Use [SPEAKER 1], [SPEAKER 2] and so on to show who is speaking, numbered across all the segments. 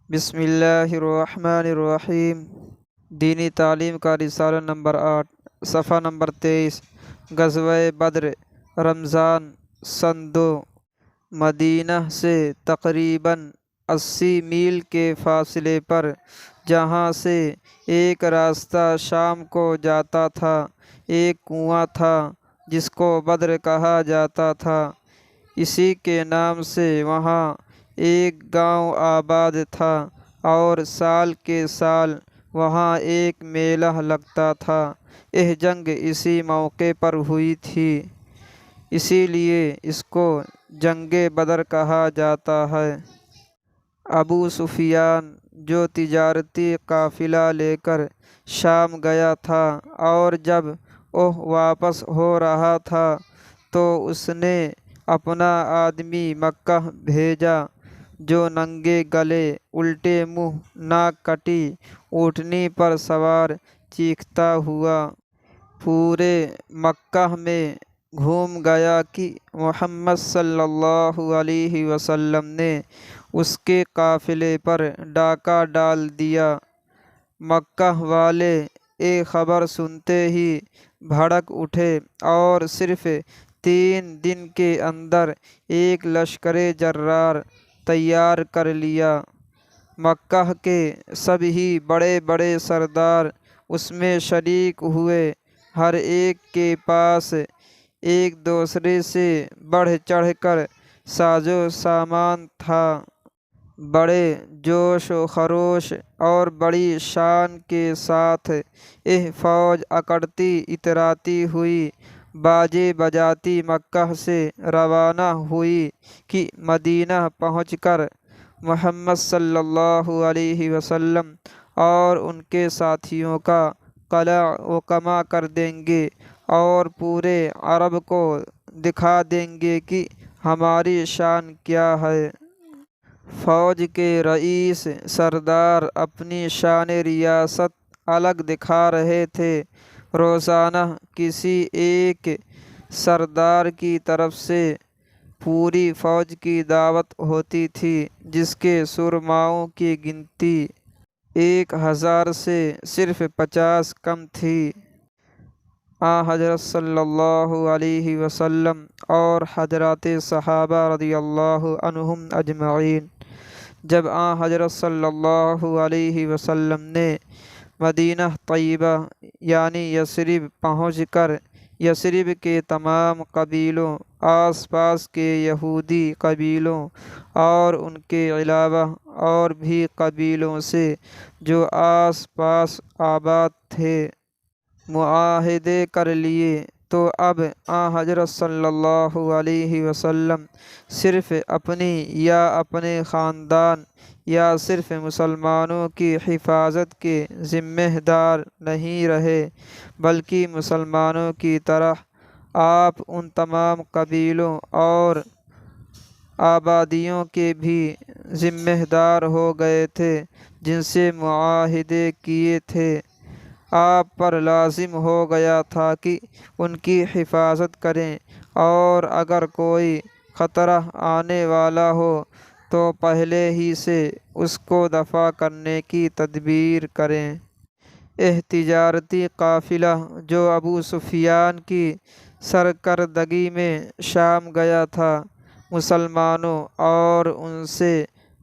[SPEAKER 1] بسم اللہ الرحمن الرحیم۔ دینی تعلیم کا رسالہ نمبر 8، صفحہ نمبر 23۔ غزوہ بدر رمضان سن 2۔ مدینہ سے تقریباً 80 میل کے فاصلے پر جہاں سے ایک راستہ شام کو جاتا تھا، ایک کنواں تھا جس کو بدر کہا جاتا تھا۔ اسی کے نام سے وہاں ایک گاؤں آباد تھا اور سال کے سال وہاں ایک میلہ لگتا تھا۔ یہ جنگ اسی موقع پر ہوئی تھی، اسی لیے اس کو جنگ بدر کہا جاتا ہے۔ ابو سفیان جو تجارتی قافلہ لے کر شام گیا تھا اور جب وہ واپس ہو رہا تھا تو اس نے اپنا آدمی مکہ بھیجا جو ننگے گلے، الٹے منہ، ناک کٹی اونٹنی پر سوار چیختا ہوا پورے مکہ میں گھوم گیا کہ محمد صلی اللہ علیہ وسلم نے اس کے قافلے پر ڈاکہ ڈال دیا۔ مکہ والے یہ خبر سنتے ہی بھڑک اٹھے اور صرف 3 دن کے اندر ایک لشکر جرار تیار کر لیا۔ مکہ کے سبھی بڑے بڑے سردار اس میں شریک ہوئے۔ ہر ایک کے پاس ایک دوسرے سے بڑھ چڑھ کر ساز و سامان تھا۔ بڑے جوش و خروش اور بڑی شان کے ساتھ یہ فوج اکڑتی اتراتی ہوئی باجے بجاتی مکہ سے روانہ ہوئی کہ مدینہ پہنچ کر محمد صلی اللہ علیہ وسلم اور ان کے ساتھیوں کا قلع و قمع کر دیں گے اور پورے عرب کو دکھا دیں گے کہ ہماری شان کیا ہے۔ فوج کے رئیس سردار اپنی شان ریاست الگ دکھا رہے تھے۔ روزانہ کسی ایک سردار کی طرف سے پوری فوج کی دعوت ہوتی تھی جس کے سرماؤں کی گنتی 1000 سے صرف 50 کم تھی۔ حضرت صلی اللہ علیہ وسلم اور حضرات صحابہ رضی اللہ عنہم اجمعین جب حضرت صلی اللہ علیہ وسلم نے مدینہ طیبہ یعنی یثرب پہنچ کر یثرب کے تمام قبیلوں، آس پاس کے یہودی قبیلوں اور ان کے علاوہ اور بھی قبیلوں سے جو آس پاس آباد تھے معاہدے کر لیے، تو اب حضرت صلی اللہ علیہ وسلم صرف اپنی یا اپنے خاندان یا صرف مسلمانوں کی حفاظت کے ذمہ دار نہیں رہے بلکہ مسلمانوں کی طرح آپ ان تمام قبیلوں اور آبادیوں کے بھی ذمہ دار ہو گئے تھے جن سے معاہدے کیے تھے۔ آپ پر لازم ہو گیا تھا کہ ان کی حفاظت کریں اور اگر کوئی خطرہ آنے والا ہو تو پہلے ہی سے اس کو دفع کرنے کی تدبیر کریں۔ یہ تجارتی قافلہ جو ابو سفیان کی سرکردگی میں شام گیا تھا، مسلمانوں اور ان سے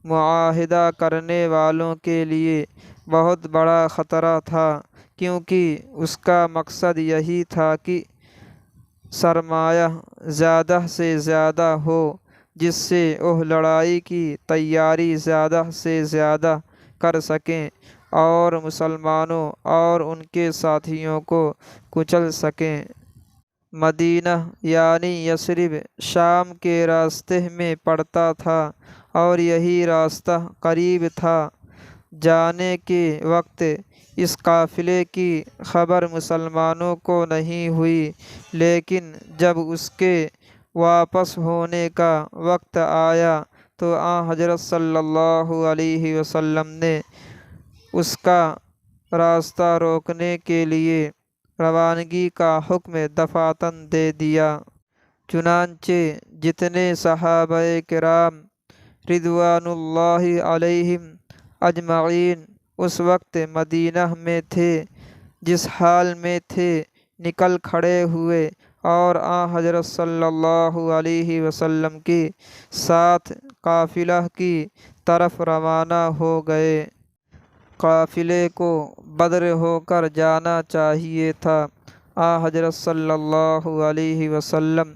[SPEAKER 1] معاہدہ کرنے والوں کے لیے بہت بڑا خطرہ تھا، کیونکہ اس کا مقصد یہی تھا کہ سرمایہ زیادہ سے زیادہ ہو جس سے وہ لڑائی کی تیاری زیادہ سے زیادہ کر سکیں اور مسلمانوں اور ان کے ساتھیوں کو کچل سکیں۔ مدینہ یعنی یثرب شام کے راستے میں پڑتا تھا اور یہی راستہ قریب تھا۔ جانے کے وقت اس قافلے کی خبر مسلمانوں کو نہیں ہوئی، لیکن جب اس کے واپس ہونے کا وقت آیا تو حضرت صلی اللہ علیہ وسلم نے اس کا راستہ روکنے کے لیے روانگی کا حکم دفعتاً دے دیا۔ چنانچہ جتنے صحابہ کرام رضوان اللہ علیہم اجمعین اس وقت مدینہ میں تھے جس حال میں تھے نکل کھڑے ہوئے اور حضرت صلی اللہ علیہ وسلم کے ساتھ قافلہ کی طرف روانہ ہو گئے۔ قافلے کو بدر ہو کر جانا چاہیے تھا۔ حضرت صلی اللہ علیہ وسلم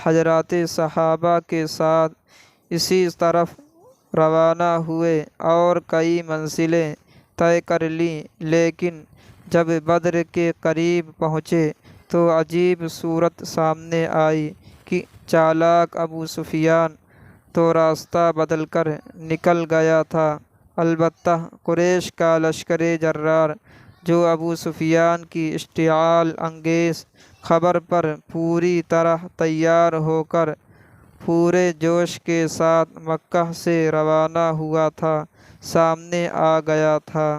[SPEAKER 1] حضرات صحابہ کے ساتھ اسی طرف روانہ ہوئے اور کئی منزلیں طے کر لیں، لیکن جب بدر کے قریب پہنچے تو عجیب صورت سامنے آئی کہ چالاک ابو سفیان تو راستہ بدل کر نکل گیا تھا، البتہ قریش کا لشکر جرار جو ابو سفیان کی اشتعال انگیز خبر پر پوری طرح تیار ہو کر پورے جوش کے ساتھ مکہ سے روانہ ہوا تھا، سامنے آ گیا تھا۔